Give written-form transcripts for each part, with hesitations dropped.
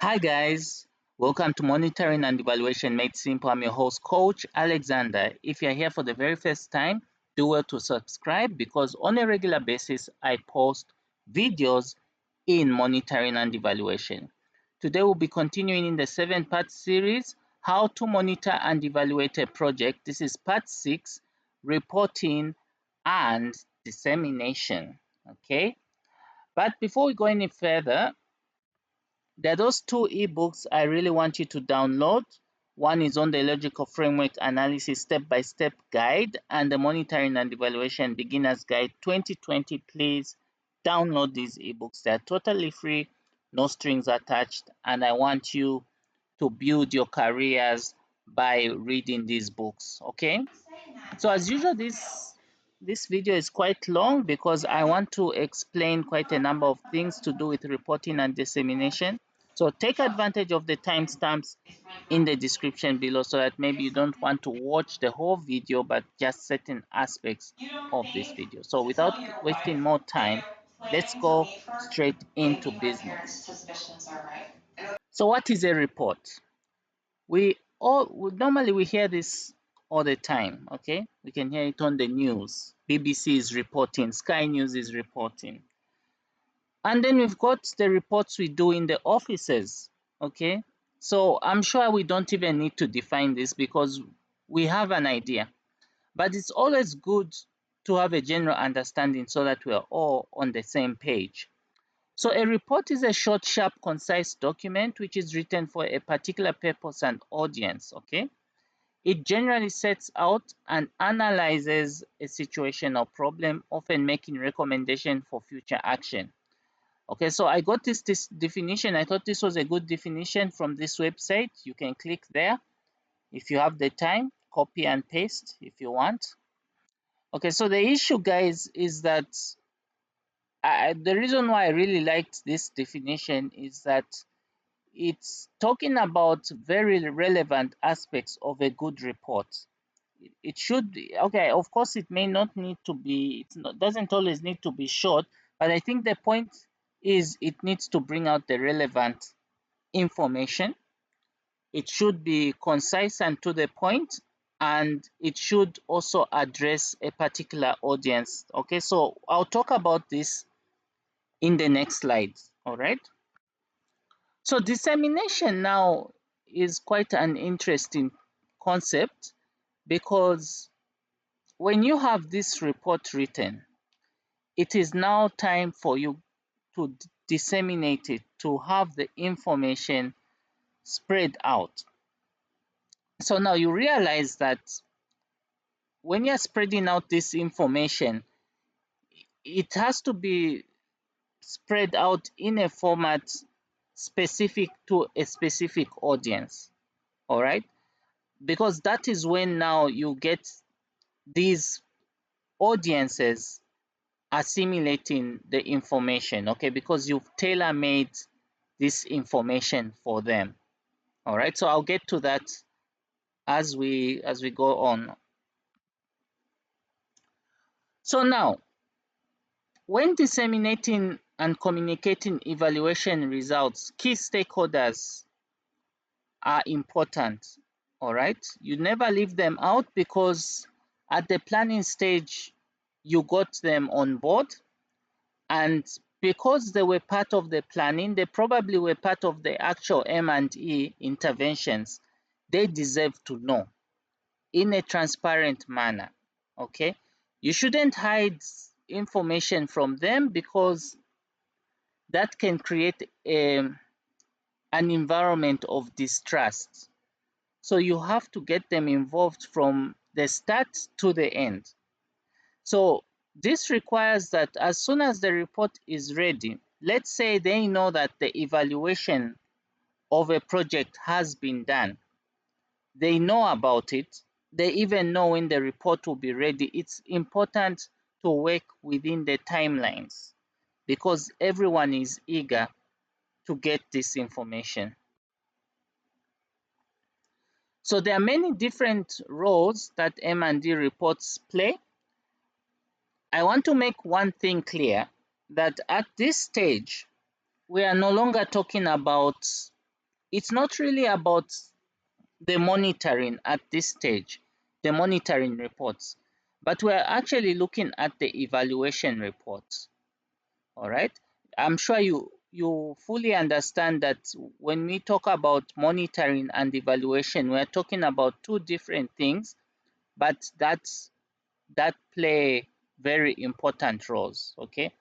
Hi guys, welcome to Monitoring and Evaluation Made Simple. I'm your host, Coach Alexander. If you're here for the very first time, do well to subscribe because on a regular basis I post videos in monitoring and evaluation. Today we'll be continuing in the 7-part series, How to Monitor and Evaluate a Project. This is part 6, Reporting and Dissemination. Okay, but before we go any further, there are those two ebooks I really want you to download. One is on the logical framework analysis step-by-step guide and the monitoring and evaluation beginner's guide 2020. Please download these ebooks. They're totally free, no strings attached, and I want you to build your careers by reading these books. Okay? So as usual, this video is quite long because I want to explain quite a number of things to do with reporting and dissemination. So take advantage of the timestamps in the description below so that maybe you don't want to watch the whole video but just certain aspects You don't of this think video. So to without tell your wasting wife more that time, you're let's planning to go leave her straight if into you my parents' business. suspicions are right? So what is a report? Normally we hear this all the time. Okay, we can hear it on the news. BBC is reporting, Sky News is reporting, and then we've got the reports we do in the offices. Okay, so I'm sure we don't even need to define this because we have an idea, but it's always good to have a general understanding so that we are all on the same page. So a report is a short, sharp, concise document which is written for a particular purpose and audience. Okay, it generally sets out and analyzes a situation or problem, often making recommendation for future action. Okay, so I got this definition. I thought this was a good definition from this website. You can click there if you have the time, copy and paste if you want. Okay, so the issue, guys, is that the reason why I really liked this definition is that it's talking about very relevant aspects of a good report. It should be okay. Of course, it may not need to be. Doesn't always need to be short, but I think the point is it needs to bring out the relevant information. It should be concise and to the point, and it should also address a particular audience. Okay, so I'll talk about this in the next slide. All right. So dissemination now is quite an interesting concept because when you have this report written, it is now time for you to disseminate it, to have the information spread out. So now you realize that when you're spreading out this information, it has to be spread out in a format specific to a specific audience. All right. Because that is when now you get these audiences assimilating the information, okay, because you've tailor-made this information for them. All right, so I'll get to that as we go on. So now, when disseminating and communicating evaluation results, key stakeholders are important. All right, you never leave them out because at the planning stage you got them on board, and because they were part of the planning, they probably were part of the actual M&E interventions. They deserve to know in a transparent manner. Okay, you shouldn't hide information from them because that can create an environment of distrust. So you have to get them involved from the start to the end. So this requires that as soon as the report is ready, let's say they know that the evaluation of a project has been done, they know about it, they even know when the report will be ready. It's important to work within the timelines because everyone is eager to get this information. So there are many different roles that M&D reports play. I want to make one thing clear, that at this stage, we are no longer talking about it's not really about the monitoring at this stage, the monitoring reports, but we're actually looking at the evaluation reports. All right. I'm sure you fully understand that when we talk about monitoring and evaluation, we're talking about two different things, but that play very important roles. Okay.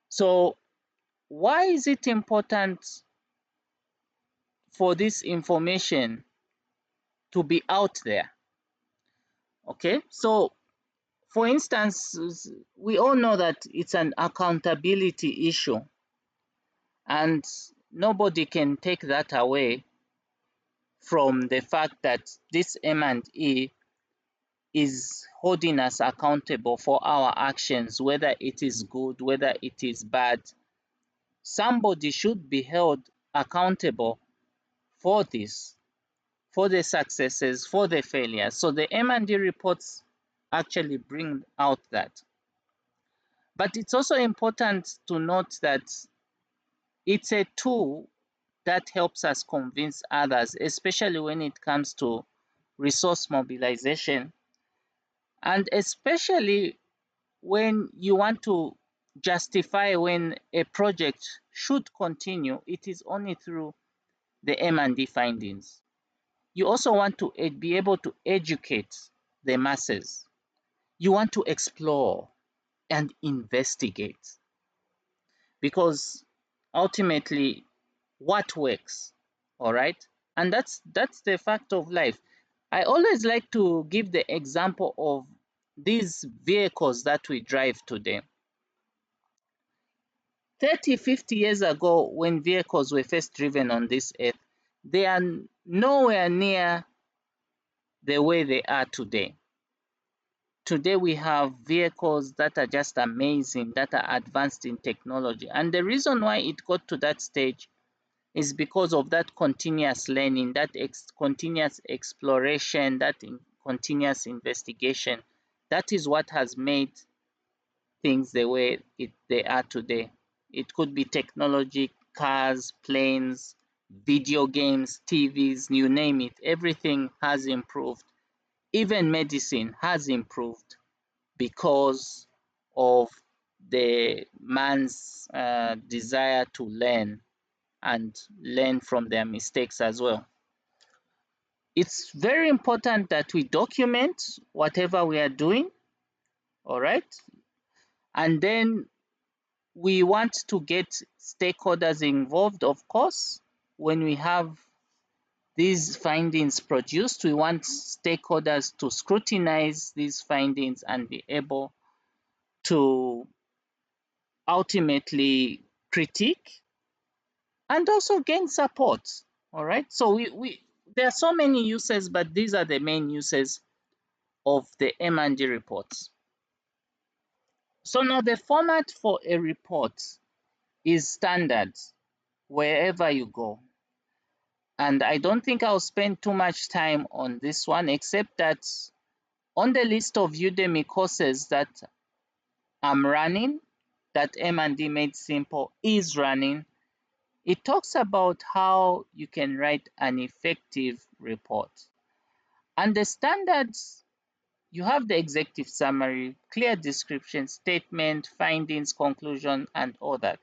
So why is it important for this information to be out there? Okay. So for instance, we all know that it's an accountability issue, and nobody can take that away from the fact that this M&E is holding us accountable for our actions, whether it is good, whether it is bad. Somebody should be held accountable for this, for the successes, for the failures. So the M&D reports actually bring out that. But it's also important to note that it's a tool that helps us convince others, especially when it comes to resource mobilization, and especially when you want to justify when a project should continue, it is only through the M&D findings. You also want to be able to educate the masses. You want to explore and investigate, because ultimately what works, all right? And that's the fact of life. I always like to give the example of these vehicles that we drive today. 30, 50 years ago, when vehicles were first driven on this earth, they are nowhere near the way they are today. Today we have vehicles that are just amazing, that are advanced in technology, and the reason why it got to that stage is because of that continuous learning, that continuous exploration, that continuous investigation. That is what has made things the way they are today. It could be technology, cars, planes, video games, TVs, you name it. Everything has improved. Even medicine has improved because of the man's desire to learn and learn from their mistakes as well. It's very important that we document whatever we are doing, all right? And then we want to get stakeholders involved, of course. When we have these findings produced, we want stakeholders to scrutinize these findings and be able to ultimately critique and also gain support. All right. So we there are so many uses, but these are the main uses of the M&D reports. So now the format for a report is standard wherever you go. And I don't think I'll spend too much time on this one, except that on the list of Udemy courses that I'm running, that M&D Made Simple is running, it talks about how you can write an effective report. And the standards, you have the executive summary, clear description, statement, findings, conclusion, and all that.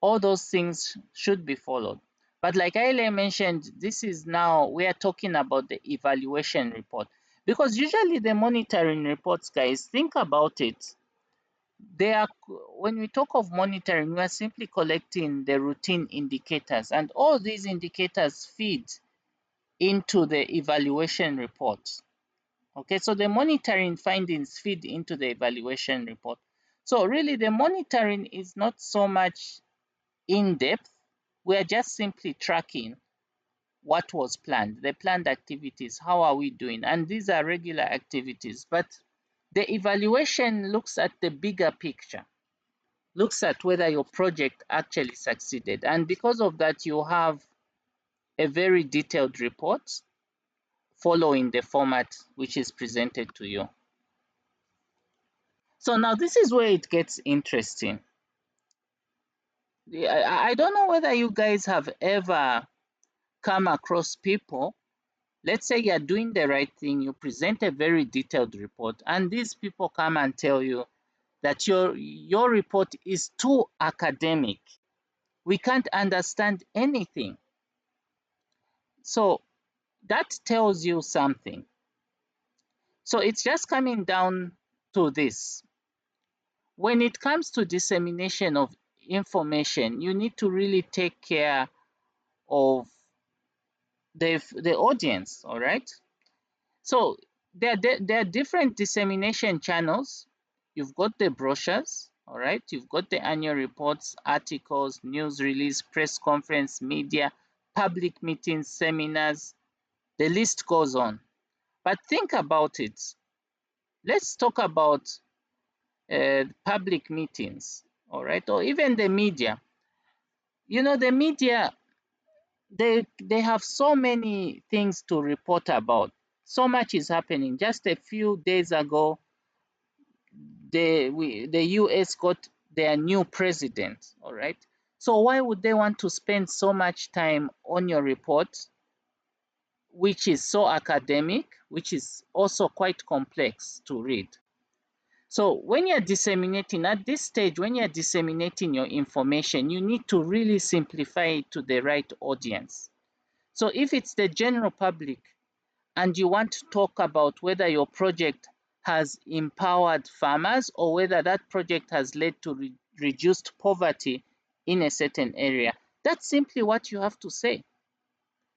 All those things should be followed. But like I earlier mentioned, this is now, we are talking about the evaluation report. Because usually the monitoring reports, guys, think about it. They are, when we talk of monitoring, we are simply collecting the routine indicators, and all these indicators feed into the evaluation report. Okay, so the monitoring findings feed into the evaluation report. So really the monitoring is not so much in depth. We are just simply tracking what was planned, the planned activities, how are we doing? And these are regular activities. But the evaluation looks at the bigger picture, looks at whether your project actually succeeded. And because of that, you have a very detailed report following the format which is presented to you. So now this is where it gets interesting. I don't know whether you guys have ever come across people, let's say you're doing the right thing, you present a very detailed report, and these people come and tell you that your report is too academic. We can't understand anything. So that tells you something. So it's just coming down to this. When it comes to dissemination of information, you need to really take care of the audience, all right? So there are different dissemination channels. You've got the brochures, all right? You've got the annual reports, articles, news release, press conference, media, public meetings, seminars. The list goes on. But think about it. Let's talk about public meetings, all right? Or even the media. You know, the media, they have so many things to report about. So much is happening. Just a few days ago, the US got their new president, all right? So why would they want to spend so much time on your report, which is so academic, which is also quite complex to read? So when you're disseminating, at this stage, when you're disseminating your information, you need to really simplify it to the right audience. So if it's the general public and you want to talk about whether your project has empowered farmers or whether that project has led to reduced poverty in a certain area, that's simply what you have to say.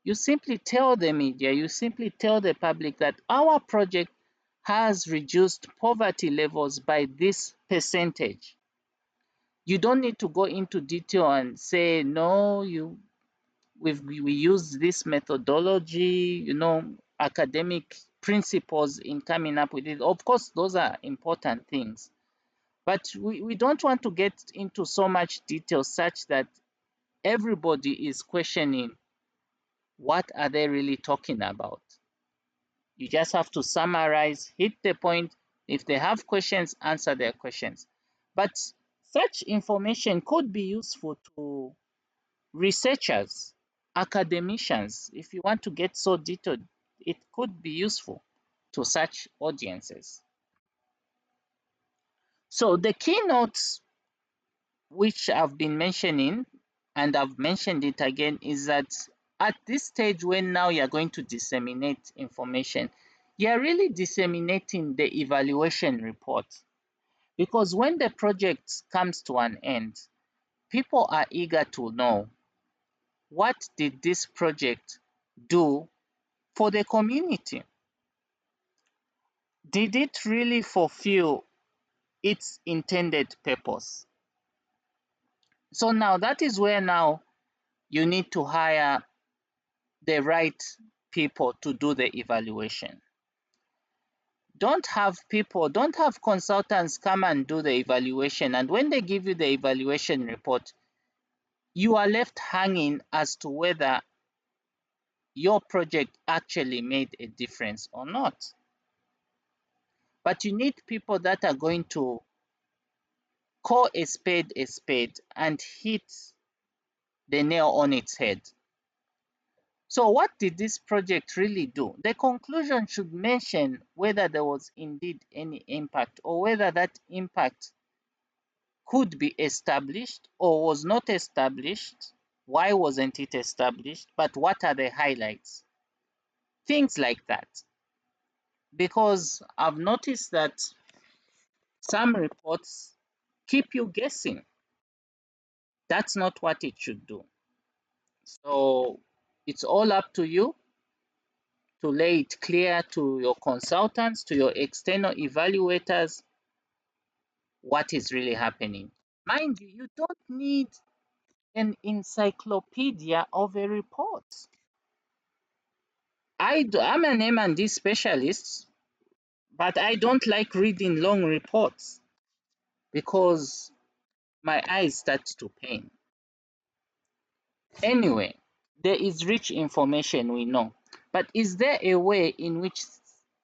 You simply tell the media, you simply tell the public that our project has reduced poverty levels by this percentage. You don't need to go into detail and say, no, we use this methodology, academic principles in coming up with it. Of course, those are important things. But we don't want to get into so much detail such that everybody is questioning what are they really talking about. You just have to summarize, hit the point. If they have questions, answer their questions. But such information could be useful to researchers, academicians. If you want to get so detailed, it could be useful to such audiences. So the keynotes which I've been mentioning, and I've mentioned it again, is that at this stage when now you're going to disseminate information, you're really disseminating the evaluation report. Because when the project comes to an end, people are eager to know, what did this project do for the community? Did it really fulfill its intended purpose? So now that is where now you need to hire the right people to do the evaluation. Don't have consultants come and do the evaluation, and when they give you the evaluation report, you are left hanging as to whether your project actually made a difference or not. But you need people that are going to call a spade and hit the nail on its head. So what did this project really do? The conclusion should mention whether there was indeed any impact or whether that impact could be established or was not established. Why wasn't it established? But what are the highlights? Things like that. Because I've noticed that some reports keep you guessing. That's not what it should do. So it's all up to you to lay it clear to your consultants, to your external evaluators, what is really happening. Mind you, you don't need an encyclopedia of a report. I'm an M&D specialist, but I don't like reading long reports because my eyes start to pain. Anyway, there is rich information, we know, but is there a way in which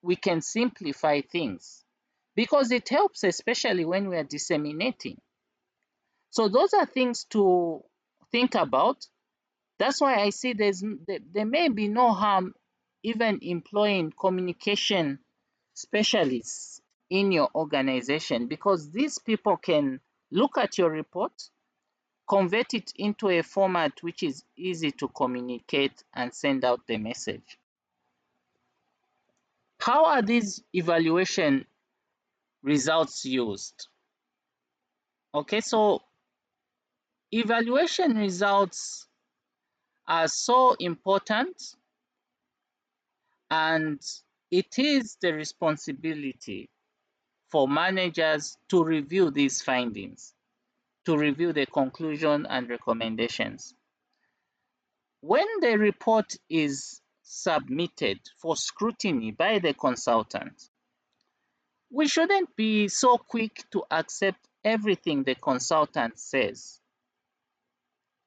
we can simplify things? Because it helps, especially when we are disseminating. So those are things to think about. That's why I see there may be no harm even employing communication specialists in your organization, because these people can look at your report, convert it into a format which is easy to communicate and send out the message. How are these evaluation results used? Okay, so evaluation results are so important, and it is the responsibility for managers to review these findings, to review the conclusion and recommendations. When the report is submitted for scrutiny by the consultant, we shouldn't be so quick to accept everything the consultant says.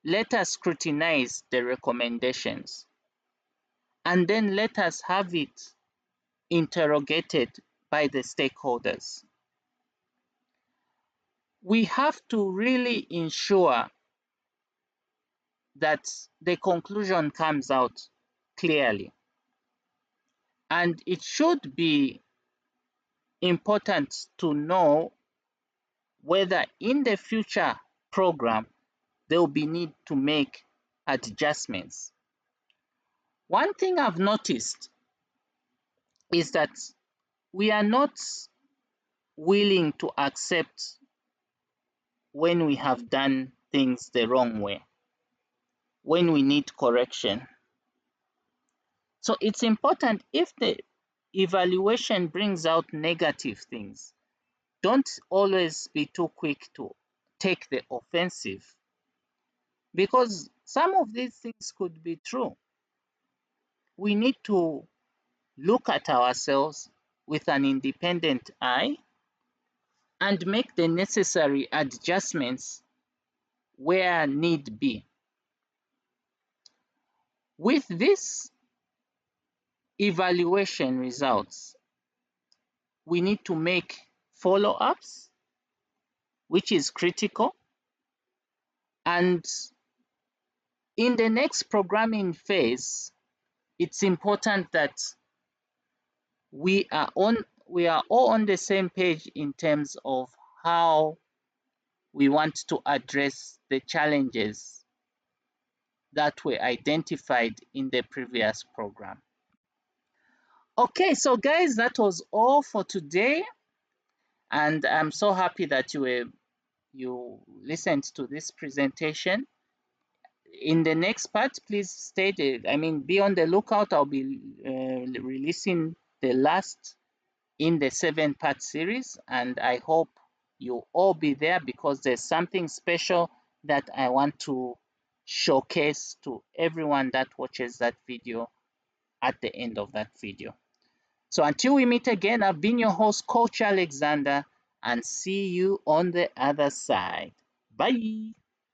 Let us scrutinize the recommendations, and then let us have it interrogated by the stakeholders. We have to really ensure that the conclusion comes out clearly. And it should be important to know whether in the future program there will be need to make adjustments. One thing I've noticed is that we are not willing to accept when we have done things the wrong way, when we need correction. So it's important, if the evaluation brings out negative things, don't always be too quick to take the offensive, because some of these things could be true. We need to look at ourselves with an independent eye and make the necessary adjustments where need be. With these evaluation results, we need to make follow-ups, which is critical. And in the next programming phase, it's important that we are all on the same page in terms of how we want to address the challenges that were identified in the previous program. Okay, so guys, that was all for today, and I'm so happy that you listened to this presentation. In the next part, please stay there. I mean, be on the lookout. I'll be releasing the last in the 7-part series, and I hope you all be there, because there's something special that I want to showcase to everyone that watches that video at the end of that video. So until we meet again, I've been your host, Coach Alexander, and see you on the other side. Bye.